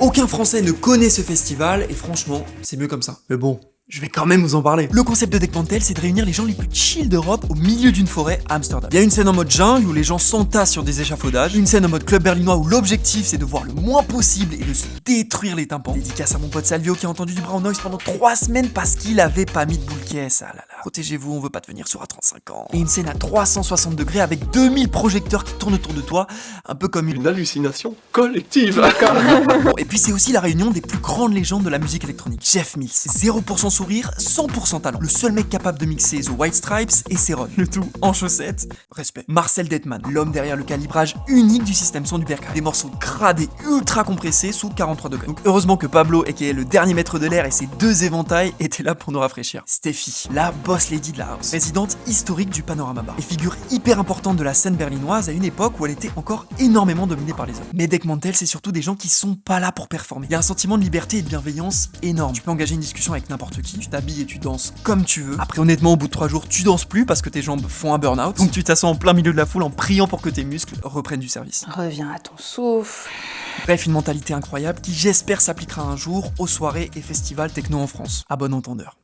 Aucun Français ne connaît ce festival, et franchement, c'est mieux comme ça. Mais bon, je vais quand même vous en parler. Le concept de Dekmantel, c'est de réunir les gens les plus chill d'Europe au milieu d'une forêt à Amsterdam. Il y a une scène en mode jungle où les gens s'entassent sur des échafaudages, une scène en mode club berlinois où l'objectif c'est de voir le moins possible et de se détruire les tympans. Dédicace à mon pote Salvio qui a entendu du brown noise pendant 3 semaines parce qu'il avait pas mis de boule caisse. Ah là là, protégez-vous, on veut pas devenir sourd à 35 ans. Et une scène à 360 degrés avec 2000 projecteurs qui tournent autour de toi, un peu comme Une hallucination collective. Bon, et puis c'est aussi la réunion des plus grandes légendes de la musique électronique. Jeff Mills, 0% sourire, 100% talent. Le seul mec capable de mixer The White Stripes et Céron. Le tout en chaussettes. Respect. Marcel Detman, l'homme derrière le calibrage unique du système son du Berkay. Des morceaux gradés ultra compressés sous 43 degrés. Donc heureusement que Pablo, aka le dernier maître de l'air et ses 2 éventails étaient là pour nous rafraîchir. Steffi, la boss lady de la house, résidente historique du Panorama Bar. Et figure hyper importante de la scène berlinoise à une époque où elle était encore énormément dominée par les hommes. Mais Dekmantel, c'est surtout des gens qui sont pas là pour performer. Il y a un sentiment de liberté et de bienveillance énorme. Tu peux engager une discussion avec n'importe qui, tu t'habilles et tu danses comme tu veux. Après honnêtement, au bout de 3 jours, tu danses plus parce que tes jambes font un burn-out. Donc tu t'assois en plein milieu de la foule en priant pour que tes muscles reprennent du service. Reviens à ton souffle. Bref, une mentalité incroyable qui j'espère s'appliquera un jour aux soirées et festivals techno en France. À bon entendeur.